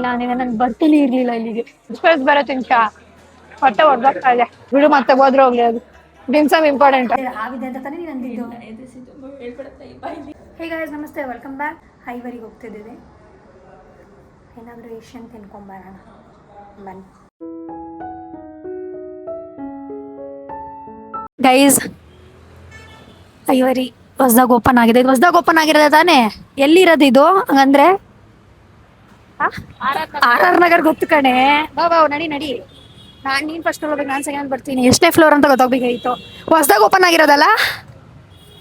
ನಾನಿನ್ನ ನನ್ ಬರ್ತೀನಿ ಇರ್ಲಿಲ್ಲ ಇಲ್ಲಿಗೆ ಎಕ್ಸ್ಪ್ರೆಸ್ ಬರೋ ತಿನ್ಕ ಹೊಟ್ಟೆ ಹೊಡ್ದಾಗ್ತಾ ಇದೆ ಬಿಡು ಮತ್ತೆ ಹೋದ್ರೆ ಹೋಗ್ಲಿ ಅದು ಡಿಮ್ಸಮ್ ಇಂಪಾರ್ಟೆಂಟ್ ಆಗಿದೆ ಅಂತ ತಾನೇ ನೀನು ಅಂದಿದ್ದು. ಹೇ ಗೈಸ್ ನಮಸ್ತೆ ವೆಲ್ಕಮ್ ಬ್ಯಾಕ್. ಹೈವರಿಗೆ ಹೋಗ್ತಿದ್ದೀವಿ, ಏನಾದರೂ ಏಷ್ಯನ್ ತಿನ್ಕೊಂಬರೋಣ ಬನ್ನಿ ಗೈಸ್. ಐವರಿ ಹೊಸ್ದಾಗ ಓಪನ್ ಆಗಿದೆ. ಇದು ಹೊಸ್ದಾಗ ಓಪನ್ ಆಗಿರೋದ ತಾನೇ? ಎಲ್ಲಿರೋದು ಇದು ಹಂಗಂದ್ರೆ? ಆರ್ ನಗರ್ ಗೊತ್ತು ಕಣೆ. ಬಾ ನಡಿ ನಡಿ. ನೀನ್ ಫಸ್ಟ್ ಹೋಗ್ಬೇಕು, ನಾನು ಸೆಕೆಂಡ್ ಬರ್ತೀನಿ. ಎಷ್ಟೇ ಫ್ಲೋರ್ ಅಂತ ಗೊತ್ತಾಗ್ಬೇಕಾಗಿತ್ತು. ಹೊಸ್ದಾಗ ಓಪನ್ ಆಗಿರೋದಲ್ಲ?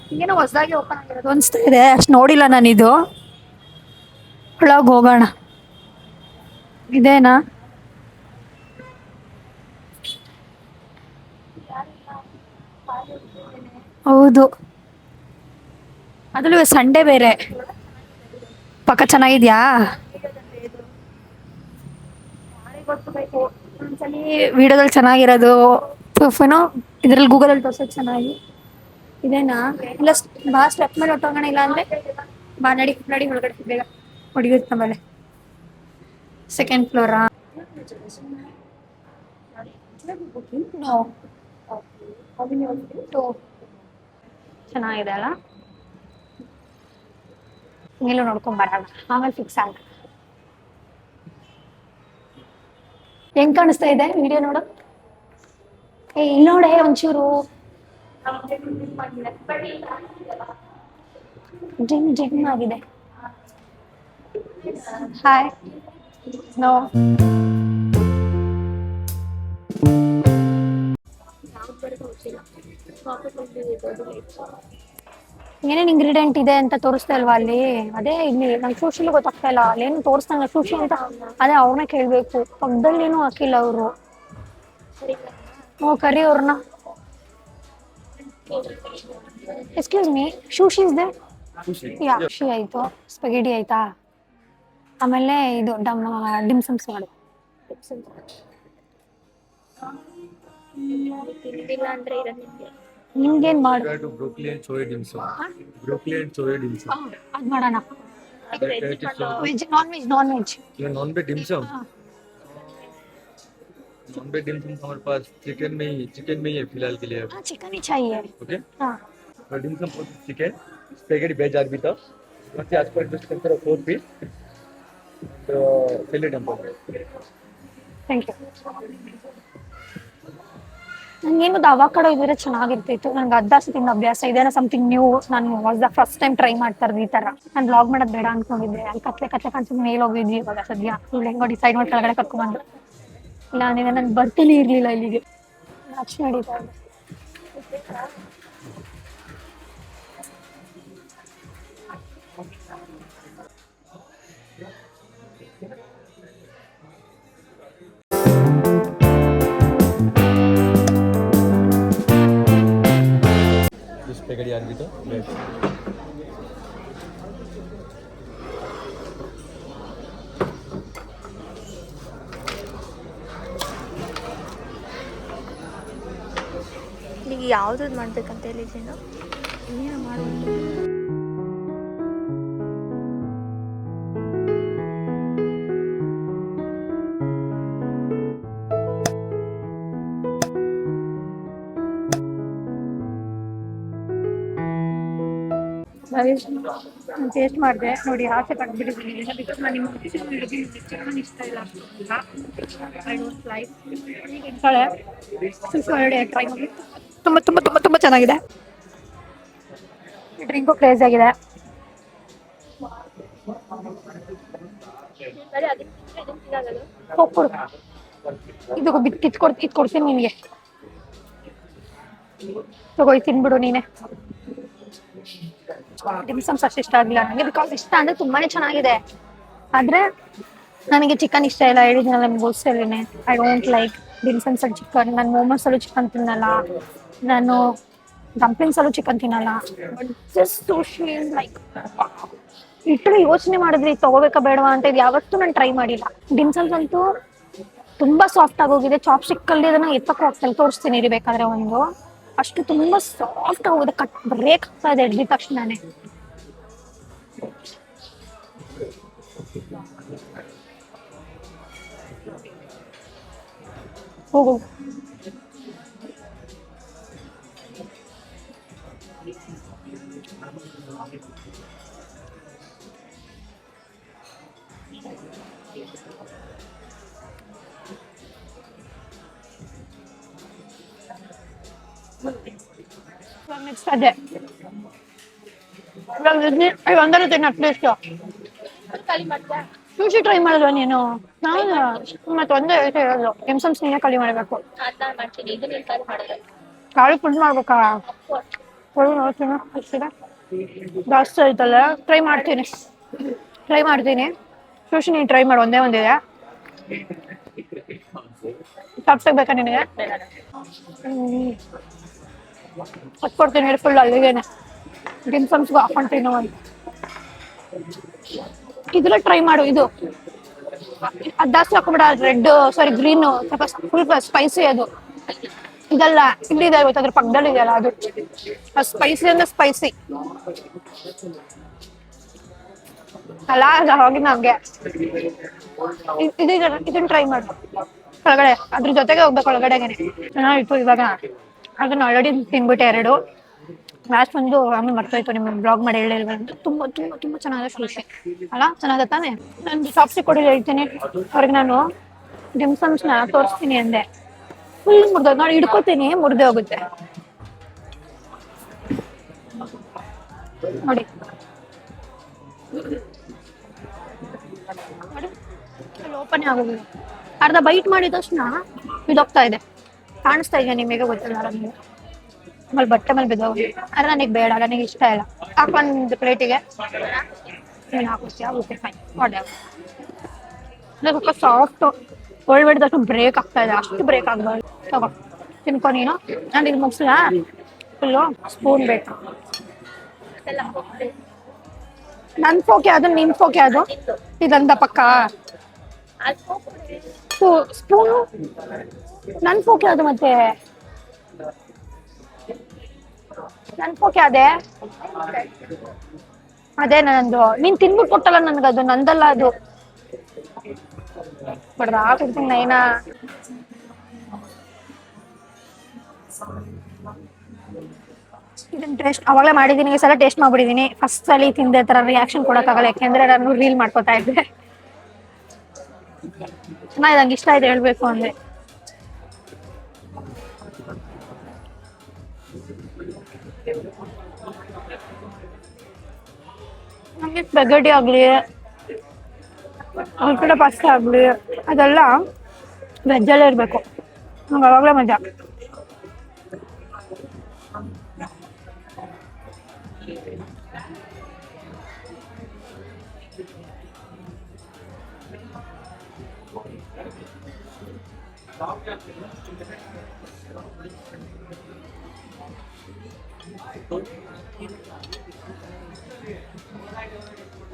ಹಿಂಗೇನೋ ಹೊಸ್ದಾಗಿ ಓಪನ್ ಆಗಿರೋದು ಅನಿಸ್ತಾ ಇದೆ, ಅಷ್ಟು ನೋಡಿಲ್ಲ ನಾನಿದು. ಒಳಗೆ ಹೋಗೋಣ. ಇದೇನಾ? ಹೌದು, ಅದರಲ್ಲೂ ಸಂಡೇ ಬೇರೆ. ಪಕ್ಕ ಚೆನ್ನಾಗಿದ್ಯಾ? ಒಂದ್ಸಲಿ ವಿಡಿಯೋದಲ್ಲಿ ಚೆನ್ನಾಗಿರೋದು, ಏನೋ ಇದ್ರಲ್ಲಿ ಗೂಗಲಲ್ಲಿ ತೋರ್ಸೋದು ಚೆನ್ನಾಗಿ. ಇದೇನಾ? ಇಲ್ಲ ಬಾ ಸ್ಟೆಪ್ ಮೇಲೆ ಹೊಟ್ಟೋಗೋಣ, ಇಲ್ಲ ಅಂದ್ರೆ ಬಾ ನಡಿ ನಡಿ ಒಳಗಡೆ ಬೇಗ ಹೊಡಿಯುತ್ತೆ ಆಮೇಲೆ. Second flora? ಚೆನ್ನಾಗಿದೆ ಅಲ್ಲ? ನೀನು ನೋಡ್ಕೊಂಡ್ ಬರೋಣ, ಆಮೇಲೆ ಫಿಕ್ಸ್ ಆಗ. ಹೆಂಗ್ ಕಾಣಿಸ್ತಾ ಇದೆ ವಿಡಿಯೋ ನೋಡು? ಇಲ್ಲಿ ನೋಡೆ ಒಂಚೂರು ಜಿಮ್ ಜಿಮ್ ಆಗಿದೆ. ಹಾಯ್. ನೋ ಏನೇನ್ ಇಂಗ್ರೀಡಿಯೆಂಟ್ ಇದೆ ಅಂತ ತೋರಿಸ್ತಾ ಇಲ್ವಾ ಅಲ್ಲಿ? ಅದೇ ಇಲ್ಲಿ ನಂಗೆ ಸೂಶಿಲು ಗೊತ್ತಾಗ್ತಾ ಇಲ್ಲ, ಅಲ್ಲೇನು ತೋರಿಸ್ತಾನ ಸೂಶಿ ಅಂತ. ಅದೇ ಅವ್ರನ್ನ ಕೇಳ್ಬೇಕು, ಪಕ್ಕದಲ್ಲಿ ಏನು ಹಾಕಿಲ್ಲ ಅವರು. ಕರಿ ಅವ್ರನ್ನ. ಎಕ್ಸ್ಕ್ಯೂಸ್ ಮೀ, ಶೂಶಿ ಇದೆ? ಯಾ ಶಿ ಆಯ್ತು, ಸ್ಪೆಗೇಟಿ ಆಯ್ತಾ, ಆಮೇಲೆ ಇದು ಡಿಮ್ಸಮ್ಸ್ ಮಾಡು. ನಿಮ್ಗೇನ್ ಮಾಡು? Broccoli and soya dim sum. Broccoli and soya dim sum. ಅದ್ ಮಾಡೋಣ. Veg non veg? Non veg non veg dim sum. Non veg dim sum हमारे पास चिकन में ही है फिलहाल के लिए. चिकन ही चाहिए. ओके. हाँ. dim sum for chicken, spaghetti veg arbiter. ಮತ್ತೆ as per this consider 4 piece. Fill it up. Thank you. ನಂಗೇನು ಅವಕಾಡೋ ಇದ್ರೆ ಚೆನ್ನಾಗಿರ್ತಿತ್ತು. ನಂಗೆ ಅದಾಸಿ ತಿನ್ನೋ ಅಭ್ಯಾಸ ಇದೆ. Something new. ನಾನು ಫಸ್ಟ್ ಟೈಮ್ ಟ್ರೈ ಮಾಡ್ತಾ ಇರೋದು ಈ ತರ. ನಾನು ವ್ಲಾಗ್ ಮಾಡೋದು ಬೇಡ ಅನ್ಕೊಂಡಿದ್ದೆ. ಅಲ್ಲಿ ಕತ್ಲೆ ಕಾಣಿಸ್ಕೊಂಡು ಮೇಲೆ ಹೋಗಿದ್ವಿ. ಇವಾಗ ಸದ್ಯ ಇಲ್ಲಿ ಹೆಂಗೋ ಡಿಸೈಡ್ ಮಾಡಿ ಕೆಳಗಡೆ ಕರ್ಕೊಂಡ್ಬಂದು. ಇಲ್ಲ ನೀನು ನನ್ ಬರ್ತೀನಿ ಇರ್ಲಿಲ್ಲ ಇಲ್ಲಿಗೆ. ನಾಚ್ ನಡೀತಾ ಇದೆ. Spaghetti arbiter veg. ಈಗ ಯಾವ್ದು ಮಾಡ್ಬೇಕಂತ ಹೇಳಿದ್ದೀನೋ ಏನು ಮಾಡೋದು. ಟೇಸ್ಟ್ ಮಾಡಿದೆ ನೋಡಿ, ಆಸೆ ಪಟ್ಬಿಟ್ಟಿದ್ದೀನಿ. ಬಿಕಾಸ್ ನಾನು ನಿಮ್ಗೆ ಚಿಕನ್ ಇಷ್ಟ ಇಲ್ಲ. I don't like. ಟ್ರೈ ಮಾಡಿ, ತುಂಬ ತುಂಬ ತುಂಬ ತುಂಬ ಚೆನ್ನಾಗಿದೆ. ಡ್ರಿಂಕು ಕ್ರೇಜ್ ಆಗಿದೆ. ಹೋಗ್ಕೊಡು, ಇದು ಇದು ಕೊಡ್ತೀನಿ ನಿನಗೆ. ತಗೋ ತಿನ್ಬಿಡು ನೀನೆ. ಡಿಮ್ಸಮ್ಸ್ ಅಷ್ಟು ಇಷ್ಟ ಆಗಿಲ್ಲ ನನಗೆ. ಬಿಕಾಸ್ ಇಷ್ಟ ಅಂದ್ರೆ ತುಂಬಾನೇ ಚೆನ್ನಾಗಿದೆ, ಆದ್ರೆ ನನಗೆ ಚಿಕನ್ ಇಷ್ಟ ಇಲ್ಲ. ಹೇಳಿದ್ನಲ್ಲ ನಿಮ್ಗೆ ಗೋಸ್ಕರನೇ ಐ ಡೋಂಟ್ ಲೈಕ್ ಡಿಮ್ಸಮ್ಸ್ ಅಲ್ಲಿ ಚಿಕನ್. ನಾನು ಮೋಮೋಸ್ ಅಲ್ಲೂ ಚಿಕನ್ ತಿನ್ನಲ್ಲ, ನಾನು ಡಂಪ್ಲಿಂಗ್ಸ್ ಅಲ್ಲೂ ಚಿಕನ್ ತಿನ್ನಲ್ಲ. ಬಟ್ ಜಸ್ಟ್ ಸುಶಿ ಲೈಕ್ ಲಿಟರಲಿ ಯೋಚನೆ ಮಾಡಿದ್ರಿ ತಗೋಬೇಕಾ ಬೇಡವಾ ಅಂತ. ಇದು ಯಾವತ್ತೂ ನಾನು ಟ್ರೈ ಮಾಡಿಲ್ಲ. ಡಿಮ್ಸಮ್ಸ್ ಅಂತೂ ತುಂಬಾ ಸಾಫ್ಟ್ ಆಗೋಗಿದೆ. ಚಾಪ್ಸ್ಟಿಕ್ ಅಲ್ಲಿ ಅದನ್ನ ಎತ್ತಕ್ಕೂ ಆಗ್ತಲ್ಲ, ತೋರಿಸ್ತೀನಿ ಇರಬೇಕಾದ್ರೆ. ಒಂದು ಅಷ್ಟು ತುಂಬಾ ಸಾಫ್ಟ್ ಆಗೋಗಿದೆ, ಬ್ರೇಕ್ ಆಗ್ತಾ ಇದೆ ಹಿಡಿದ ತಕ್ಷಣನೇ. ಹೋಗು. ನೆಕ್ಸ್ಟ್ ಅದೇ ಒಂದರ ತಿನ್ನ ಅಟ್ಲೀಸ್ಟ್ ಸುಶಿ ಟ್ರೈ ಮಾಡಿದ್ವ ನೀನು? ನಾನು ಮತ್ತೆ ಒಂದೇ ಹೇಳೋದು ಎಮ್ಸಮ್ಸ್ ನೀನೇ ಖಾಲಿ ಮಾಡಬೇಕು. ಖಾಲಿ ಫುಡ್ ಮಾಡ್ಬೇಕಾ? ನೋಡ್ತೀನಿ ಅಷ್ಟಿದೆ ಜಾಸ್ತಿ ಆಯ್ತಲ್ಲ. ಟ್ರೈ ಮಾಡ್ತೀನಿ. ಸುಶಿ ನೀನು ಟ್ರೈ ಮಾಡು, ಒಂದಿದೆ. ಚಾಪ್ಸ್ಟಿಕ್ ಬೇಕಾ ನಿನಗೆ? ಕೊಡ್ತೀನಿ ಫುಲ್ ಅಲ್ಲಿಗೇನೆ. ಡಿಮ್ಸಮ್ಸ್ಗೂ ಹಾಕೊಂತೀನಿ ಒಂದು. ಇದ್ರ ಟ್ರೈ ಮಾಡು. ಇದು ಅದು ಜಾಸ್ತಿ ಹಾಕೊಂಬಿಡ. ರೆಡ್ ಸಾರಿ ಗ್ರೀನ್ ಸ್ವಲ್ಪ ಫುಲ್ ಸ್ಪೈಸಿ ಅದು. ಇದಲ್ಲ ಇಲ್ಲಿದೆ ಗೊತ್ತ, ಅದ್ರ ಪಕ್ಕದಲ್ಲಿ ಇದೆಯಲ್ಲ ಅದು ಸ್ಪೈಸಿ ಅಂದ್ರೆ ಸ್ಪೈಸಿ ಅಲ್ಲ. ಹೋಗಿ ನಮ್ಗೆ ಇದನ್ನ ಟ್ರೈ ಮಾಡು ಒಳಗಡೆ. ಅದ್ರ ಜೊತೆಗೆ ಹೋಗ್ಬೇಕು ಒಳಗಡೆಗೆ. ಚೆನ್ನಾಗಿತ್ತು. ಇವಾಗ ಅದನ್ನ ಆಲ್ರೆಡಿ ತಿನ್ಬಿಟ್ಟೆ 2. ಲಾಸ್ಟ್ ಒಂದು ಆಮೇಲೆ ಮರ್ತೋಯ್ತು ನಿಮ್ಗೆ ಬ್ಲಾಗ್ ಮಾಡಿ ಹೇಳಿಲ್ವ ಅಂತ. ತುಂಬಾ ತುಂಬಾ ತುಂಬಾ ಚೆನ್ನಾಗಿದೆ ಸುಶಿ ಅಲ್ಲ. ಚೆನ್ನಾಗ ತಾನೆ? ನಾನು ಚಾಪ್ಸ್ಟಿಕ್ ಕೊಡಿ ಹೇಳ್ತೀನಿ ಅವ್ರಿಗೆ. ನಾನು ಡಿಮ್ಸಮ್ಸ್ನ ತೋರಿಸ್ತೀನಿ ಅಂದೆ. ಫುಲ್ ಮುರಿದೋದು. ನಾನು ಹಿಡ್ಕೋತೀನಿ, ಮುರಿದೇ ಹೋಗುತ್ತೆ ನೋಡಿ. ಓಪನ್ ಆಗೋದಿಲ್ಲ. ಅರ್ಧ ಬೈಟ್ ಮಾಡಿದ ತಕ್ಷಣ ಇದೋಗ್ತಾ ಇದೆ. ಕಾಣಿಸ್ತಾ ಇದೆ ನಿಮಗೆ? ಗೊತ್ತಿಲ್ಲ ನನಗೆ. ಆಮೇಲೆ ಬಟ್ಟೆ ಮೇಲೆ ಬಿದ್ದೋಗಿ. ಆದ್ರೆ ನನಗೆ ಬೇಡ, ನನಗೆ ಇಷ್ಟ ಇಲ್ಲ. ಹಾಕೊಂಡ್ ಪ್ಲೇಟಿಗೆ ನೀನು ಹಾಕಿಸ್ತೀಯ? Okay fine. ಸ್ವಲ್ಪ ಸಾಫ್ಟ್ ಒಳ್ಳೆ ತಕ್ಷಣ ಬ್ರೇಕ್ ಆಗ್ತಾ ಇದೆ. ಅಷ್ಟು ಬ್ರೇಕ್ ಆಗ್ಬಾರ್ದು. ತಗೋ ತಿನ್ಕೊ ನೀನು. ನಾನು ಇದು ಮುಗಿಸ್ಲಾ? ಫುಲ್ಲು ಸ್ಪೂನ್ ಬೇಕು. ನನ್ ಫೋಕೆ ಅದು, ನಿನ್ ಫೋಕೆ ಅದು. ಇದಂದ ಪಕ್ಕ ಸ್ಪೂನು ನನ್ ಫೋಕೆ ಅದು. ಮತ್ತೆ ನನ್ ಫೋಕೆ ಅದೇ ನಂದು. ನೀನ್ ತಿನ್ಬಿಟ್ಟು ಕೊಟ್ಟಲ್ಲ ನನ್ಗದು. ನಂದಲ್ಲ ಅದು. ಬಡ್ದ ಕೊಡ್ತೀನಿ ನೈನಾ. ಇದನ್ನ ಟೇಸ್ಟ್ ಅವಾಗಲೇ ಮಾಡಿದೀನಿ. ಈ ಸಲ ಟೇಸ್ಟ್ ಮಾಡ್ಬಿಟ್ಟಿದೀನಿ. ಫಸ್ಟ್ ಸಲ ತಿಂದೆ ತರ ರಿಯಾಕ್ಷನ್ ಕೊಡಕ್ಕಾಗಲ್ಲ, ಯಾಕೆಂದ್ರೆ ನಾನು ರೀಲ್ ಮಾಡ್ಕೊತಾ ಇದ್ದೆ. ಚೆನ್ನಾಗಿದೆ, ನಂಗೆ ಇಷ್ಟ ಆಯ್ತು ಹೇಳ್ಬೇಕು ಅಂದ್ರೆ. ನಮಗೆ ಸ್ಪೆಗೇಟಿ ಆಗ್ಲಿ, ಕಡೆ ಪಾಸ್ತಾ ಆಗ್ಲಿ, ಅದೆಲ್ಲ ವೆಜ್ಜಲ್ಲೇ ಇರ್ಬೇಕು. ನಂಗೆ ಅವಾಗಲೇ ಮಜಾ.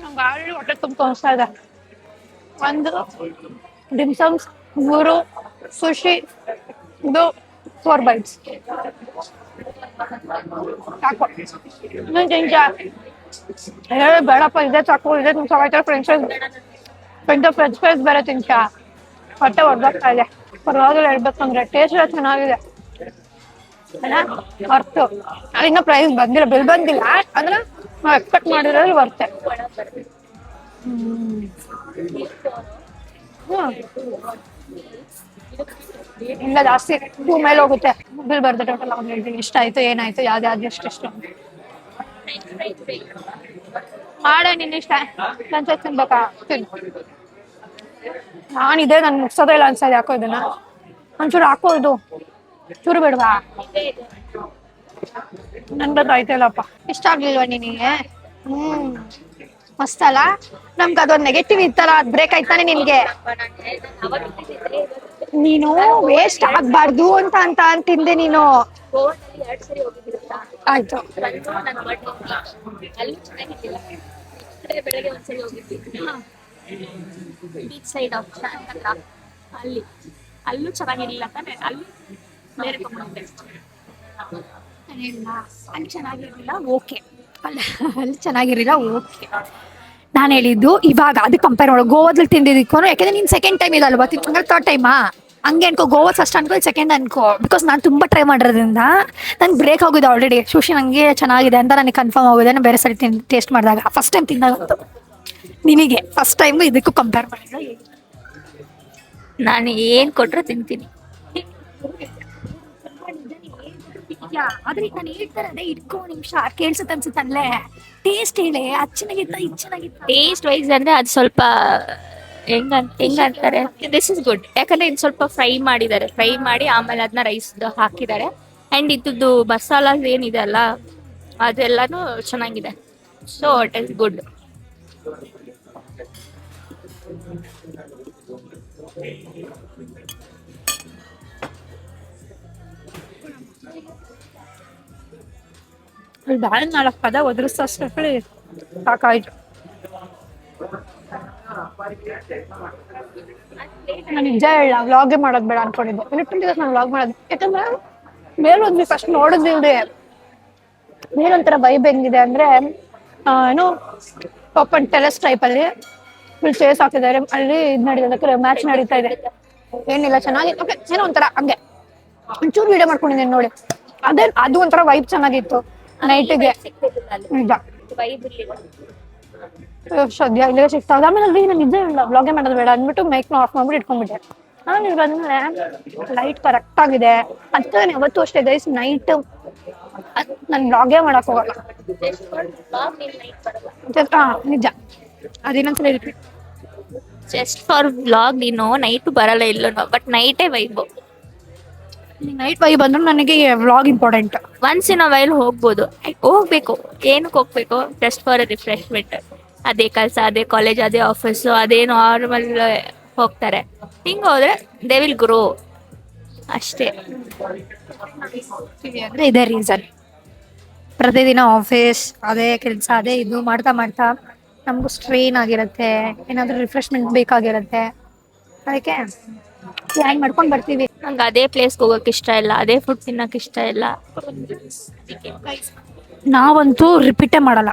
ನಂಗೆ ಆಲ್ರೆಡಿ ಹೊಟ್ಟೆ ತುಂಬ ಅನಿಸ್ತಾ ಇದೆ. ಒಂದು ಡಿಮ್ಸಮ್ಸ್, 3 ಸುಶಿ, ಇದು 4 bites. ಸಾಕು. ಇನ್ನೊಂದು ಚಮಚ ಬೇಡಪ್ಪ, ಇದೇ ಸಾಕು. ಇದೇ ಸಾಕಾಯ್ತು. ಫ್ರೆಂಚ್ ಫ್ರೈಸ್ ಬೇರೆ ತಿಂಚ. ಹೊಟ್ಟೆ ಹೊಡ್ದಾಗ್ತಾ ಇದೆ. ಪರವಾಗಿಲ್ಲ ಹೇಳ್ಬೇಕಂದ್ರೆ. ಟೇಸ್ಟ್ ಎಲ್ಲ ಚೆನ್ನಾಗಿದೆ. ವರ್ತು. ಇನ್ನೂ ಪ್ರೈಸ್ ಬಂದಿಲ್ಲ, ಬಿಲ್ ಬಂದಿಲ್ಲ. ಅಂದ್ರೆ ನಾವು ಎಕ್ಸ್ಪೆಕ್ಟ್ ಮಾಡಿರೋದು ವರ್ತೆ. ಇಲ್ಲ ಜಾಸ್ತಿ 2 ಮೇಲೆ ಹೋಗುತ್ತೆ. ಬಿಲ್ ಬರ್ದ ಟೋಟಲ್ ಅವ್ನು ಹೇಳ್ತೀನಿ ಇಷ್ಟ ಆಯ್ತು, ಏನಾಯ್ತು, ಯಾವ್ದು ಎಷ್ಟು ಮಾಡ. ನಿನ್ನ ಇಷ್ಟ. ಫ್ರೆಂಚ್ ತಿನ್ಬೇಕಾ? ನಾನಿದೆ, ನನ್ ಮುಗ್ಸೋದೇ ಇಲ್ಲ ಅನ್ಸೋದು ಯಾಕೋ. ಇದನ್ನ ಒಂಚೂರು ಹಾಕೋ. ಇದು ಚೂರು ಬಿಡ್ವಾ? ನನ್ಗದು ಆಯ್ತಲ್ಲಪ್ಪ. ಇಷ್ಟ ಆಗ್ಲಿಲ್ವಾ ನಿನಗೆ? ಮಸ್ತ್ ಅಲ್ಲ. ನಮ್ಗೆ ಅದೊಂದು ನೆಗೆಟಿವ್ ಇತ್ತಲ್ಲ, ಅದ್ ಬ್ರೇಕ್ ಆಯ್ತಾನೆ ನಿನ್ಗೆ. ನೀನು ವೇಸ್ಟ್ ಆಗ್ಬಾರ್ದು ಅಂತ ಅಂತಿಂದೆ ನೀನು. ಆಯ್ತು. ಬೆಳಗ್ಗೆ ಒಂದ್ಸರಿ ಹೋಗಿದ್ವಿ ಬೀಚ್ ಸೈಡ್ ಅಲ್ಲೂ ಚೆನ್ನಾಗಿರ್ಲಿಲ್ಲ ತಾನೆ. ಅಲ್ಲಿ ಬೇರೆ ತಗೊಂಡೆ. ಅಲ್ಲಿ ಚೆನ್ನಾಗಿರ್ಲಿಲ್ಲ. ಓಕೆ. ಅಲ್ಲಿ ಚೆನ್ನಾಗಿರಲಿಲ್ಲ. ಓಕೆ. ನಾನು ಹೇಳಿದ್ದು ಇವಾಗ ಅದಕ್ಕೆ ಕಂಪೇರ್ ಮಾಡೋ ಗೋವಾದಲ್ಲಿ ತಿಂದಿದ್ದಕ್ಕೂ, ಯಾಕಂದ್ರೆ ನೀನು ಸೆಕೆಂಡ್ ಟೈಮ್ ಇದಲ್ವಾ ತಿಂದ್ರೆ ಥರ್ಡ್ ಟೈಮಾ ಹಂಗೆ ಅನ್ಕೋ. ಗೋವಾ ಫಸ್ಟ್ ಅನ್ಕೋ, ಸೆಕೆಂಡ್ ಅನ್ಕೋ. ಬಿಕಾಸ್ ನಾನು ತುಂಬ ಟ್ರೈ ಮಾಡಿರೋದ್ರಿಂದ ನಂಗೆ ಬ್ರೇಕ್ ಆಗಿದೆ ಆಲ್ರೆಡಿ. ಸುಶಿ ನನಗೆ ಚೆನ್ನಾಗಿದೆ ಅಂತ ನನಗೆ ಕನ್ಫರ್ಮ್ ಆಗಿದೆ. ನಾನು ಬೇರೆ ಸರಿ ಟೇಸ್ಟ್ ಮಾಡಿದಾಗ ಫಸ್ಟ್ ಟೈಮ್ ತಿಂದಾಗಂತು. ನಿನಗೆ ಫಸ್ಟ್ ಟೈಮು ಇದಕ್ಕೂ ಕಂಪೇರ್ ಮಾಡಿದ್ರೆ ನಾನು ಏನು ಕೊಟ್ಟರು ತಿಂತೀನಿ. ಆದ್ರೆ ನಾನು ಹೇಳ್ತಾರೆ ಅದೇ ಇಟ್ಕೋ ನಿಮಿಷ ಕೇಳ್ಸುತ್ತೆ ಅನ್ಸುತ್ತೆ ಅಲ್ಲೇ. ಟೇಸ್ಟ್ ಹೇಳಿ ಅದು ಚೆನ್ನಾಗಿತ್ತ ಇದು ಚೆನ್ನಾಗಿತ್ತ. ಟೇಸ್ಟ್ ವೈಸ್ ಅಂದರೆ ಅದು ಸ್ವಲ್ಪ ಹೆಂಗಂತಾರೆ, ದಿಸ್ ಇಸ್ ಗುಡ್. ಯಾಕಂದರೆ ಇದು ಸ್ವಲ್ಪ ಫ್ರೈ ಮಾಡಿದ್ದಾರೆ, ಫ್ರೈ ಮಾಡಿ ಆಮೇಲೆ ಅದನ್ನ ರೈಸ್ ಹಾಕಿದ್ದಾರೆ. ಆ್ಯಂಡ್ ಇದ್ದು ಮಸಾಲ ಏನಿದೆ ಅಲ್ಲ ಅದೆಲ್ಲನೂ ಚೆನ್ನಾಗಿದೆ. So it is good. ಭಾಳ 4 ಪದ ಒದರಿಸೋಷ್ಟರಲ್ಲಿ ಸಾಕಾಯ್ತು. ನಾನು ನಿಜ ಹೇಳ ವ್ಲಾಗೇ ಮಾಡೋದು ಬೇಡ ಅನ್ಕೊಂಡಿದ್ದೆ. ಲಿಟ್ರಲಿ ದಿವಸ ನಾನು ವ್ಲಾಗ್ ಮಾಡೋದು, ಯಾಕಂದ್ರೆ ಮೇಲೋದ್ವಿ ಫಸ್ಟ್ ನೋಡಿದ್ವಿ. ಮೇಲೊಂಥರ ವೈಬ್ ಹೆಂಗಿದೆ ಅಂದ್ರೆ ಏನೋ ಓಪನ್ ಟೆರೆಸ್ ಟೈಪಲ್ಲಿ ಫುಲ್ ಚೇರ್ಸ್ ಹಾಕಿದ್ದಾರೆ. ಅಲ್ಲಿ ಇದು ನಡೀತದೆ, ಮ್ಯಾಚ್ ನಡೀತಾ ಇದೆ. ಏನಿಲ್ಲ ಚೆನ್ನಾಗಿತ್ತು. ಓಕೆ ಏನೋ ಒಂಥರ ಹಂಗೆ ಒಂಚೂರು ವಿಡಿಯೋ ಮಾಡ್ಕೊಂಡಿದ್ದೀನಿ ನೋಡಿ. ಅದು ಒಂಥರ ವೈಬ್ ಚೆನ್ನಾಗಿತ್ತು ನೈಟಿಗೆ. ನಿಜ ಸದ್ಯ ಇಲ್ಲೇ ಸಿಗ್ತಾವ. ಆಮೇಲೆ ಅಲ್ಲಿ ನಾನು ನಿಜ ಇಲ್ಲ ವ್ಲಾಗೇ ಮಾಡೋದು ಬೇಡ ಅಂದ್ಬಿಟ್ಟು ಮೈಕ್ನ ಆಫ್ ಮಾಡ್ಬಿಟ್ಟು ಇಟ್ಕೊಂಡ್ಬಿಟ್ಟೆ. ಆಮೇಲೆ ಇಲ್ಲಿ ಬಂದ್ಮೇಲೆ ಲೈಟ್ ಕರೆಕ್ಟ್ ಆಗಿದೆ. ಅದಕ್ಕೆ ನಾನು ಯಾವತ್ತೂ ಅಷ್ಟೇ ಗೈಸ್, ನೈಟ್ ನಾನು ವ್ಲಾಗೇ ಮಾಡಕ್ ಹೋಗಲ್ಲ. ನಿಜ ಅದೇನಂತ ಹೇಳ್ತೀನಿ, ಜಸ್ಟ್ ಫಾರ್ ವ್ಲಾಗ್ ನೀನು ನೈಟು ಬರಲ್ಲ ಇಲ್ಲೋ, ಬಟ್ ನೈಟೇ ವೈಬು. ನೈಟ್ ವೈಬ್ ಬಂದ್ರು ನನಗೆ vlog important. Once in a while ಹೋಗ್ಬೇಕು. ಏನಕ್ಕೆ ಹೋಗ್ಬೇಕು? Just for refreshment. ಅದೇ ಕೆಲಸ, ಅದೇ ಕಾಲೇಜ್, ಅದೇ ಆಫೀಸು, ಅದೇ ನಾರ್ಮಲ್ ಹೋಗ್ತಾರೆ. ಹಿಂಗೆ ಹೋದ್ರೆ ದೇ ವಿಲ್ ಗ್ರೋ ಅಷ್ಟೇ. ಅಂದ್ರೆ ಇದೇ ರೀಸನ್. ಪ್ರತಿದಿನ ಆಫೀಸ್ ಅದೇ ಕೆಲಸ ಅದೇ ಇದು ಮಾಡ್ತಾ ಮಾಡ್ತಾ ನಮಗೂ ಸ್ಟ್ರೈನ್ ಆಗಿರುತ್ತೆ. ಏನಾದರೂ ರಿಫ್ರೆಶ್ಮೆಂಟ್ ಬೇಕಾಗಿರುತ್ತೆ. ಅದಕ್ಕೆ ಪ್ಲ್ಯಾನ್ ಮಾಡ್ಕೊಂಡು ಬರ್ತೀವಿ. ನಂಗೆ ಅದೇ ಪ್ಲೇಸ್ಗೆ ಹೋಗೋಕೆ ಇಷ್ಟ ಇಲ್ಲ, ಅದೇ ಫುಡ್ ತಿನ್ನೋಕೆ ಇಷ್ಟ ಇಲ್ಲ. ನಾವಂತೂ ರಿಪೀಟೇ ಮಾಡಲ್ಲ.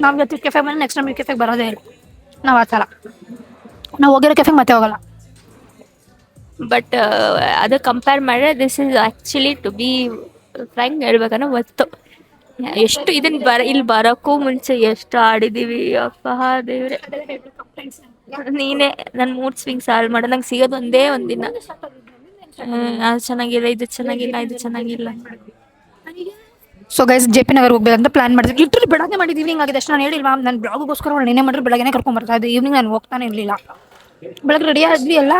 ನಾವು ಇವತ್ತು ಕೆಫೆ ಬಂದ್ರೆ ನೆಕ್ಸ್ಟ್ ಟೈಮ್ ಕೆಫೆಗೆ ಬರೋದೇ ಇಲ್ಲ. ನಾವು ಆ ಥರ ನಾವು ಹೋಗಿರೋ ಕೆಫೆಗೆ ಮತ್ತೆ ಹೋಗಲ್ಲ. ಬಟ್ ಅದು ಕಂಪೇರ್ ಮಾಡಿದ್ರೆ this is actually to be frank ಹೇಳ್ಬೇಕಂದ್ರೆ ಗೊತ್ತು ಎಷ್ಟು ಇಲ್ಲಿ ಬರೋಕ್ಕೂ ಮುಂಚೆ ಎಷ್ಟು ಆಡಿದ್ದೀವಿ. ಅಪ್ಪ ದೇವ್ರೆ, ನೀನೇ ನನ್ನ ಮೂಡ್ ಸ್ವಿಂಗ್ ಸಾಲ್ವ್ ಮಾಡೋದು. ನಂಗೆ ಸಿಗೋದು ಒಂದೇ ಒಂದಿನ, ಅದು ಚೆನ್ನಾಗಿಲ್ಲ, ಇದು ಚೆನ್ನಾಗಿಲ್ಲ, ಇದು ಚೆನ್ನಾಗಿಲ್ಲ. ಸೊ ಗೈಸ್ JP ನಗರ್ ಹೋಗ್ಬೇಕಂತ ಪ್ಲಾನ್ ಮಾಡಿದ್ವಿ. ಲಿಟ್ರಲಿ ಬೆಳಗ್ಗೆ ಮಾಡಿದ್ದು ಈವ್ನಿಂಗ್ ಆಗಿದೆ ಅಷ್ಟು. ನಾನು ಹೇಳಿಲ್ವಾ ನನ್ನ ಬ್ಲಾಗಿಗೋಸ್ಕರ ನೆನೆ ಮಾಡಿದ್ರೆ ಬೆಳಗ್ಗೆನೇ ಕರ್ಕೊಂಡ್ಬರ್ತಾ ಇದ್ದೆ. ಈವ್ನಿಂಗ್ ನಾನು ಹೋಗ್ತಾನೆ ಇರಲಿಲ್ಲ. ಬೆಳಗ್ಗೆ ರೆಡಿ ಆದ್ವಿ ಎಲ್ಲ.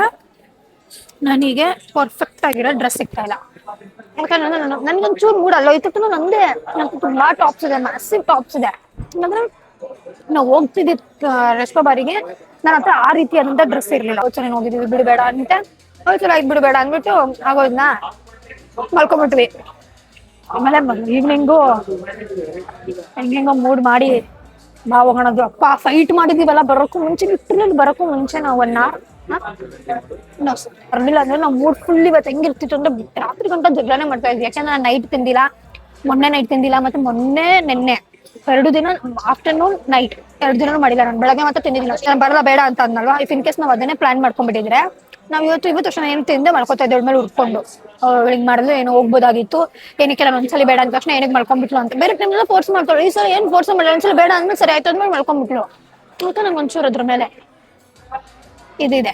ನನಗೆ ಪರ್ಫೆಕ್ಟ್ ಆಗಿರೋ ಡ್ರೆಸ್ ಸಿಗ್ತಾ ಇಲ್ಲ. ಯಾಕಂದ್ರೆ ನನಗೊಂಚೂರು ಮೂಡ್ ಅಲ್ಲ ಇತ್ತು. ನಂದೇ ನನಗೆ ತುಂಬ ಟಾಪ್ಸ್ ಇದೆ, ಮ್ಯಾಸಿವ್ ಟಾಪ್ಸ್ ಇದೆ. ಅಂದ್ರೆ ನಾವು ಹೋಗ್ತಿದ್ದ ರೆಸ್ಟೋ ಬಾರಿಗೆ ನನ್ನ ಹತ್ರ ಆ ರೀತಿಯಾದಂಥ ಡ್ರೆಸ್ ಇರಲಿಲ್ಲ. ನಾನು ಹೋಗಿದ್ದೀವಿ ಬಿಡಬೇಡ ಅಂತ ಚಲೋ ಆಯ್ತು ಬಿಡಬೇಡ ಅಂದ್ಬಿಟ್ಟು ಆಗೋದನ್ನ ಮಲ್ಕೊಂಬಿಟ್ವಿ. ಆಮೇಲೆ ಈವ್ನಿಂಗು ಹೆಂಗೆಂಗೋ ಮೂಡ್ ಮಾಡಿ ಬಾ ಹೋಗೋಣದು. ಅಪ್ಪ ಫೈಟ್ ಮಾಡಿದೀವಲ್ಲ ಬರೋಕ್ಕೂ ಮುಂಚೆ, ಲಿಟ್ರಲಿ ಬರೋಕ್ಕೂ ಮುಂಚೆ ನಾವು ಬರಲಿಲ್ಲ ಅಂದ್ರೆ ನಾವು ಮೂಡ್ ಫುಲ್ ಇವತ್ತು ಹೆಂಗಿರ್ತಿತ್ತು ಅಂದ್ರೆ ರಾತ್ರಿ ಗಂಟೆ ಜಗಳನೆ ಮಾಡ್ತಾ ಇದ್ವಿ. ಯಾಕಂದ್ರೆ ನಾನು ನೈಟ್ ತಿಂದಿಲ್ಲ, ಮೊನ್ನೆ ನೈಟ್ ತಿಂದಿಲ್ಲ, ಮತ್ತೆ ನೆನ್ನೆ 2 ದಿನ ಆಫ್ಟರ್ನೂನ್ ನೈಟ್ 2 ದಿನನೂ ಮಾಡಿಲ್ಲ. ನಾನು ಬೆಳಗ್ಗೆ ಮತ್ತೆ ತಿಂದಿದ್ದೀನಿ ಅಷ್ಟೇ. ನಾನು ಬರಲ್ಲ ಬೇಡ ಅಂತ ಅಂದಲ್ವಾ. ಇಫ್ ಇನ್ ಕೇಸ್ ನಾವು ಅದನ್ನೇ ಪ್ಲಾನ್ ಮಾಡ್ಕೊಂಡ್ಬಿಟ್ಟಿದ್ರೆ ನಾವು ಇವತ್ತು ಅಷ್ಟು ಏನು ತಿಂದೆ ಮಲ್ಕೋತಾ ಇದ್ದೆ ಮೇಲೆ ಉಟ್ಕೊಂಡು. ಹಿಂಗೆ ಮಾಡಿದ್ರೆ ಏನೋ ಹೋಗ್ಬೋದಾಗಿತ್ತು, ಏನಕ್ಕೆ ನಾನು ಒಂದ್ಸಲಿ ಬೇಡ ಅಂದ ತಕ್ಷಣ ಏನಕ್ಕೆ ಮಲ್ಕೊಂಡ್ಬಿಟ್ಲು ಅಂತ. ಬೇರೆ ಟೈಮೆಲ್ಲ ಫೋರ್ಸ್ ಮಾಡ್ತಾಳೆ. ಈ ಸಲ ಏನು ಫೋರ್ಸ್ ಮಾಡಿಲ್ಲ, ಒಂದ್ಸಲ ಬೇಡ ಅಂದ್ಮೇಲೆ ಸರಿ ಆಯ್ತು ಅಂದ್ಮೇಲೆ ಮಲ್ಕೊಂಡ್ಬಿಟ್ಲು. ಇವತ್ತು ನಂಗೆ ಒಂಚೂರು ಅದ್ರ ಮೇಲೆ ಇದಿದೆ.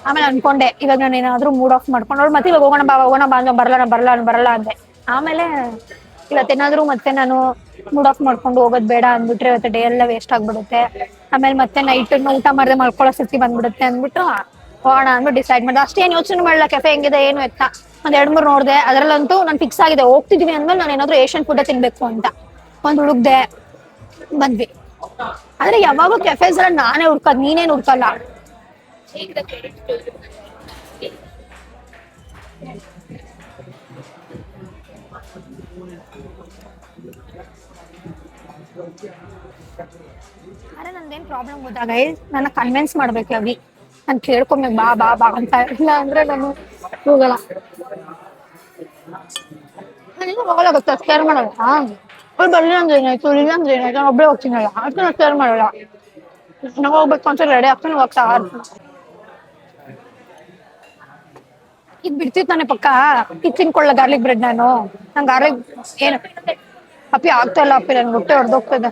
ಆಮೇಲೆ ಅನ್ಕೊಂಡೆ ಇವಾಗ ನಾನು ಏನಾದ್ರು ಮೂಡ್ ಆಫ್ ಮಾಡ್ಕೊಂಡು ಅವ್ರು ಮತ್ತೆ ಇವಾಗ ಹೋಗೋಣ ಬಾ ಅಂದ ಬರಲ್ಲ ಅಂದೆ. ಆಮೇಲೆ ಇವತ್ತೇನಾದ್ರು ಮತ್ತೆ ನಾನು ಮೂಡ್ ಆಫ್ ಮಾಡ್ಕೊಂಡು ಹೋಗೋದು ಬೇಡ ಅಂದ್ಬಿಟ್ರೆ ಇವತ್ತು ಡೇ ಎಲ್ಲ ವೇಸ್ಟ್ ಆಗ್ಬಿಡುತ್ತೆ. ಆಮೇಲೆ ಮತ್ತೆ ನೈಟ್ ಊಟ ಮಾಡಿದೆ ಮಲ್ಕೊಳ್ಳೋ ಸ್ಥಿತಿ ಬಂದ್ಬಿಡುತ್ತೆ ಅಂದ್ಬಿಟ್ಟು ಹೋಗೋಣ ಅಂದ್ಬಿಟ್ಟು ಡಿಸೈಡ್ ಮಾಡಿದೆ. ಅಷ್ಟೇನು ಯೋಚನೆ ಮಾಡಲ್ಲ ಕೆಫೆ ಹೆಂಗಿದೆ ಏನು ಎತ್ತ. ಒಂದ್ 2-3 ನೋಡಿದೆ. ಅದರಲ್ಲಂತೂ ನಾನು ಫಿಕ್ಸ್ ಆಗಿದೆ, ಹೋಗ್ತಿದೀವಿ ಅಂದ್ಮೇಲೆ ನಾನು ಏನಾದ್ರು ಏಷ್ಯನ್ ಫುಡ್ ತಿನ್ಬೇಕು ಅಂತ ಒಂದು ಹುಡುಕ್ದೆ ಬಂದ್ವಿ. ಆದ್ರೆ ಯಾವಾಗೂ ಕೆಫೆಸ್ ಎಲ್ಲ ನಾನೇ ಹುಡ್ಕೋದು, ನೀನೇನು ಹುಡ್ಕಲ್ಲ. ಅರೆ ನಂದೇನ್ ಪ್ರಾಬ್ಲಮ್ ಗೊತ್ತಾಗ ನನ್ನ ಕನ್ವಿನ್ಸ್ ಮಾಡ್ಬೇಕು ಅವಿ. ನಾನು ಕೇಳ್ಕೊಬೇಕು ಬಾ ಅಂತ. ಇಲ್ಲ ಅಂದ್ರೆ ನಾನು ಹೋಗಲ್ಲ. ನಾನಿನ್ನ ಹೋಗಲ್ಲ ಗೊತ್ತಾ, ಕೇರ್ ಮಾಡಲ್ಲ. ಅವ್ರು ಬರ್ಲಿಲ್ಲ ಅಂದ್ರೆ ಏನಾಯ್ತು, ಇಲ್ಲ ಅಂದ್ರೆ ಏನಾಯ್ತು, ನಾನು ಒಬ್ಬಳೇ ಹೋಗ್ತೀನಲ್ಲ, ಅದಕ್ಕೆ ನಾನು ಕೇರ್ ಮಾಡಲ್ಲ. ನಾವು ಹೋಗ್ಬೇಕು ಅಂತ ರೆಡಿ ಆಗ್ತಾನೆ ಹೋಗ್ತಾ ಇದು ಬಿಡ್ತಿತ್ತು ತಾನೆ ಪಕ್ಕ ಇದು ತಿನ್ಕೊಳ್ಳ ಗಾರ್ಲಿಕ್ ಬ್ರೆಡ್ ನಾನು ಗಾರ್ಲಿಕ್ ಏನು ಅಪ್ಪಿ ಆಗ್ತಾ ಇಲ್ಲ ಅಪ್ಪಿ ನನ್ ಹೊಟ್ಟೆ ಹೊಡೆದೋಗ್ತದೆ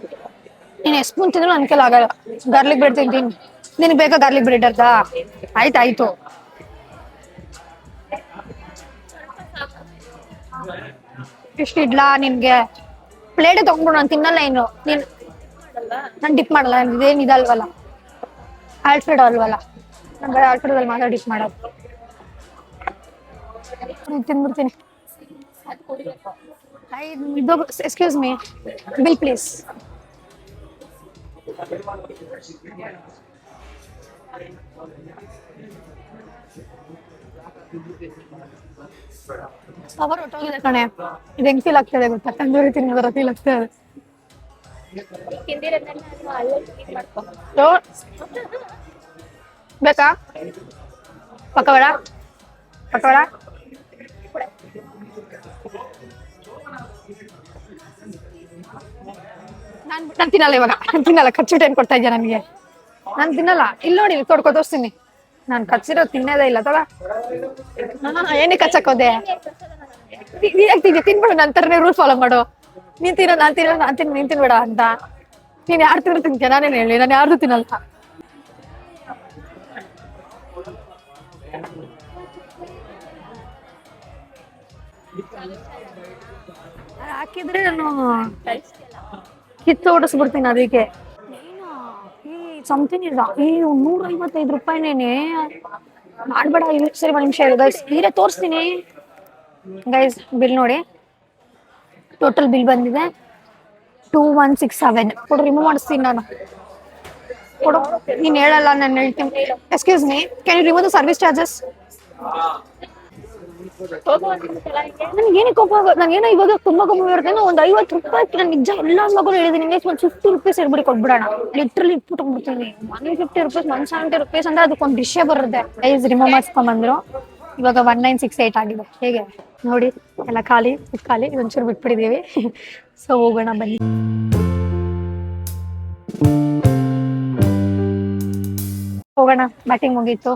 ನೀನ್ ಎಷ್ಟು ಸ್ಪೂನ್ ತಿಂದ್ರು ನನ್ ಕೈಲಿ ಆಗಲ್ಲ ಗಾರ್ಲಿಕ್ ಬ್ರೆಡ್ ತಿಂತೀನಿ ನಿನಗೆ ಬೇಕಾ ಗಾರ್ಲಿಕ್ ಬ್ರೆಡ್ ಅರ್ಧ ಆಯ್ತು ಇಷ್ಟ ಇಡ್ಲಾ ನಿನ್ಗೆ ಪ್ಲೇಟೇ ತಗೊಂಡ್ಬಿಡು ನಾನು ತಿನ್ನಲ್ಲ ಏನು ನೀನ್ ನಾನು ಡಿಪ್ ಮಾಡಲ್ಲ ಇದೇನ್ ಇದಲ್ವಲ್ಲ ಆಲ್ಫ್ರೆಡ್ ಅಲ್ವಲ್ಲ ನಾನು ಬರೀ ಆಲ್ಫ್ರೆಡಲ್ಲಿ ಮಾತ್ರ ಡಿಪ್ ಮಾಡೋದು ತಿಂದ್ಬಿಡ್ತೀನಿ excuse me bill please power ಹೊಟ್ಟೋಗಿದೆ ಕಣೆ ಇದು ಹೆಂಗ್ ಫೀಲ್ ಆಗ್ತದೆ ಗೊತ್ತಾ ತಂದೂರಿ ತಿನ್ನೋದರ ಫೀಲ್ ಆಗ್ತದೆ ಬೇಕಾ ಪಕೋಡ ನಾನು ತಿನ್ನಲ್ಲ ಇವಾಗ ನಾನು ತಿನ್ನಲ್ಲ ಖರ್ಚು ಟೈಮ್ ಕೊಡ್ತಾ ಇದ್ಯಾ ನನಗೆ ನಾನು ತಿನ್ನಲ್ಲ ಇಲ್ಲಿ ನೋಡಿ ಕೊಡ್ಕೊ ತೋರಿಸ್ತೀನಿ ನಾನು ಖರ್ಚಿರೋ ತಿನ್ನೋದೇ ಇಲ್ಲ ತಗ ಏನಕ್ಕೆ ಕಚ್ಚಕೋದೆ ತಿನ್ಬೇಡ ನನ್ನ ಥರನೇ ರೂಲ್ ಫಾಲೋ ಮಾಡು ನೀನ್ ತಿನ್ನೋ ನಾನು ನೀನ್ ತಿನ್ಬೇಡ ಅಂತ ನೀನ್ ಯಾರು ತಿನ್ನೋ ತಿಂತೀಯ ನಾನೇನು ಹೇಳಿ ನಾನು ಯಾರ್ದು ತಿನ್ನಲ್ಲ ಹಾಕಿದ್ರೆ ನಾನು ಕಿತ್ತು ಓಡಿಸ್ಬಿಡ್ತೀನಿ ಅದಕ್ಕೆ ಈ ಸಮಥಿಂಗ್ ಇಲ್ಲ ಈ 155 ರೂಪಾಯಿನೇನೆ ಮಾಡ್ಬೇಡ ಸರಿ ಒಂದು ನಿಮಿಷ ಇರು ಗೈಸ್ ನೀರೇ ತೋರಿಸ್ತೀನಿ ಗೈಸ್ ಬಿಲ್ ನೋಡಿ ಟೋಟಲ್ ಬಿಲ್ ಬಂದಿದೆ 2167 ಕೊಡು ರಿಮೂವ್ ಮಾಡಿಸ್ತೀನಿ ನಾನು ಕೊಡು ನೀನು ಹೇಳಲ್ಲ ನಾನು ಹೇಳ್ತೀನಿ excuse me can you remove the service charges ನನ್ಗೆ ಏನಕ್ಕೆ ಕೋಪ ನನಗೇನೋ ಇವಾಗ ತುಂಬಾ ಕೋಪ ಬರುತ್ತೆ ಒಂದು 50 ರೂಪಾಯಿ ನಾನು ನಿಜ ಎಲ್ಲ ಮಗಳು ಹೇಳಿದೀನಿ ನಿಮಗೆ ಒಂದು 50 ರೂಪೀಸ್ ಇರ್ಬಿಡಿ ಕೊಟ್ಬಿಡೋಣ ಲಿಟ್ರಲಿ ಇಟ್ಬಿಟ್ಬಿಡ್ತೀನಿ 150 ರೂಪೀಸ್ 170 ರೂಪೀಸ್ ಅಂದ್ರೆ ಅದಕ್ಕೊಂದು ಡಿಶೇ ಬರುತ್ತೆ ಪ್ರೈಸ್ ರಿಮೂವ್ ಮಾಡಿಸ್ಕೊಂಡ್ಬಂದ್ರು ಇವಾಗ 1968 ಆಗಿದೆ ಹೇಗೆ ನೋಡಿ ಎಲ್ಲ ಖಾಲಿ ಇದೊಂಚೂರು ಬಿಟ್ಬಿಟ್ಟಿದೀವಿ ಸೊ ಹೋಗೋಣ ಬನ್ನಿ ಹೋಗೋಣ ಬ್ಯಾಟಿಂಗ್ ಮುಗೀತು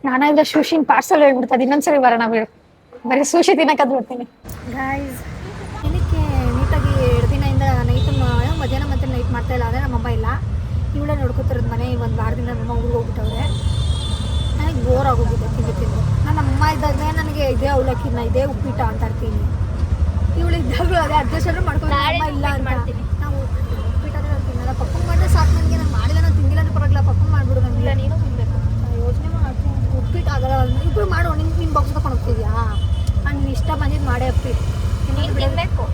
ನಾನಾದ್ರೆ ಸುಶಿನ್ ಪಾರ್ಸಲ್ ಹೇಳ್ಬಿಡ್ತದೆ ಇನ್ನೊಂದ್ಸರಿ ಬರೋಣ ಬಿಡು ಬರೀ ಸುಶಿ ತಿನ್ನಕ್ಕಾದ್ ಬರ್ತೀನಿ ಗೈಸ್ ಏನಕ್ಕೆ ನೀಟಾಗಿ 2 ದಿನದಿಂದ ನೈಟ್ ಮಧ್ಯಾಹ್ನ ಮತ್ತೆ ನೈಟ್ ಮಾಡ್ತಾ ಇಲ್ಲ ಅಂದರೆ ನಮ್ಮಮ್ಮ ಇಲ್ಲ ಇವಳೇ ನೋಡ್ಕೊತಿರೋದು ಮನೆ ಒಂದು ವಾರದಿಂದ ನಮ್ಮ ಊರಿಗೆ ಹೋಗ್ಬಿಟ್ಟವ್ರೆ ನನಗೆ ಬೋರ್ ಆಗೋಗಿದೆ ತಿಂದು ನಾನು ಅಮ್ಮ ಇದ್ದಾಗ ನನಗೆ ಇದೇ ಅವಲಕ್ಕಿನ ಇದೇ ಉಪ್ಪಿಟ್ಟ ಅಂತ ಇರ್ತೀನಿ ಇವಳು ಇದ್ದಾಗಲೂ ಅದೇ ಅಡ್ಜಸ್ಟ್ ಮಾಡ್ಕೊಂಡು ಅಮ್ಮ ಇಲ್ಲ ಅಂತ ನಾವು ಉಪ್ಪಿಟ್ಟಾದ್ರೆ ನಾನು ತಿನ್ನಲ್ಲ ಪಪ್ಪಂಗೆ ಮಾಡಿದ್ರೆ ಸಾಕು ನನಗೆ ನಾನು ಮಾಡಿಲ್ಲ ನಾನು ತಿಂದಿಲ್ಲ ಅಂದ್ರೆ ಪರವಾಗಿಲ್ಲ ಪಪ್ಪಂಗೆ ಮಾಡಿಬಿಡು ನನಗೆ ನೀನು ತಿನ್ಬೇಕು ಯೋಚನೆ ಮಾಡ್ತೀನಿ ಉಪ್ಪಿಟ್ಟು ಆಗಲ್ಲ ಇಬ್ಬರು ಮಾಡು ನಿನ್ನ ಬಾಕ್ಸ್ ತಗೊಂಡು ಹೋಗ್ತಿದ್ಯಾ ನೀನು ಇಷ್ಟ ಬಂದಿದ್ದು ಮಾಡೇ ಅಪ್ಪಿ ತಿನ್ನಬೇಕು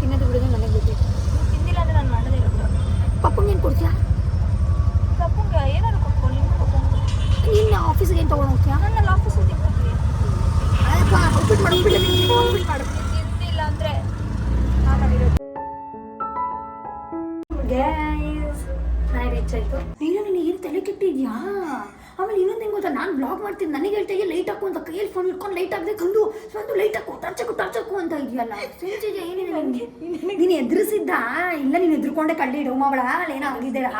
ತಿನ್ನೋದು ಬಿಡೋದು ನನಗೆ ಗೊತ್ತಿತ್ತು ತಿಂದಿಲ್ಲ ಅಂದರೆ ನಾನು ಮಾಡೋದೇ ಇರೋದು ಪಪ್ಪಂಗೆ ಏನು ಕೊಡ್ತೀಯಾ ಪಪ್ಪಂಗೆ ಏನಾದ್ರು ಕೊಟ್ಕೊಂಡು ನಿನ್ನ ಆಫೀಸಿಗೆ ಏನು ತೊಗೊಂಡು ಹೋಗ್ತೀಯಾ ನನ್ನ ಆಫೀಸಿಗೆ ತಿನ್ಕೊಡ್ತೀನಿ ಅದಪ್ಪ ಉಪ್ಪಿಟ್ಟು ಮಾಡಿ ಉಪ್ಪಿಟ್ಟು ಮಾಡು ತಿಂದಿಲ್ಲ ಅಂದರೆ ನಾನು ಮಾಡಿರೋದು ಗೈಸ್ ನಾನು ರೀಚ್ ಆಯಿತು ನೀನು ಏನು ತಲೆ ಕೆಟ್ಟಿದ್ಯಾ ಆಮೇಲೆ ಇನ್ನೊಂದು ಹೆಂಗೆ ಗೊತ್ತಾ ನಾನು ಬ್ಲಾಗ್ ಮಾಡ್ತೀನಿ ನನಗೆ ಹೇಳ್ತಾ ಲೈಟ್ ಹಾಕು ಅಂತ ಕೈಯಲ್ಲಿ ಫೋನ್ ಇಟ್ಕೊಂಡು ಲೈಟ್ ಹಾಕದೆ ಕಂಡು ಸ್ವಂತ ಲೈಟ್ ಹಾಕು ಟರ್ಚಕು ಅಂತ ಇದೆಯಲ್ಲ ಸಂಜೆಗೆ ಏನಿದೆ ನನಗೆ ನೀನು ಎದುರಿಸಿದ್ದ ಇಲ್ಲ ನೀನು ಎದುರ್ಕೊಂಡೆ ಕಳ್ಳಿ ಇಡು ಮಾವಳ ಏನೋ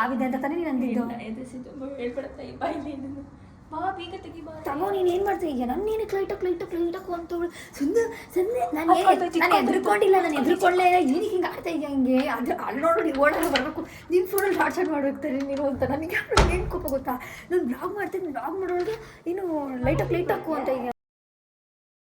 ಆಗಿದೆ ಅಂತ ತಾನೇ ನೀನು ಅಂದಿದ್ದು ತಗೋ ನೀನು ಏನು ಮಾಡ್ತಾ ಇದೆಯಾ ನನ್ನ ಏನಕ್ಕೆ ಲೈಟ್ ಹಾಕು ಅಂತ ಸಂದೆ ನಾನು ಎದುರ್ಕೊಂಡಿಲ್ಲ ನಾನು ಎದುರ್ಕೊಳ್ಳೇ ಇಲ್ಲ ಏನಕ್ಕೆ ಹಿಂಗೆ ಆಡ್ತಾ ಇದೆಯಾ ಹಿಂಗೆ ಅಲ್ಲಿ ನೋಡಿ ಓಡಾಡಿ ಬರಬೇಕು ನಿನ್ನ ಫೋನಲ್ಲಿ ಶಾರ್ಟ್ ಮಾಡೋಗ್ತಾರೆ ನೀವು ಅಂತ ನನಗೆ ಏನು ಕೋಪ ಗೊತ್ತಾ ನಾನು ಬ್ಲಾಗ್ ಮಾಡ್ತೀನಿ ಬ್ಲಾಗ್ ಮಾಡೋರಿಗೆ ನೀನು ಲೈಟ್ ಹಾಕು ಅಂತ ಇದೆಯಾ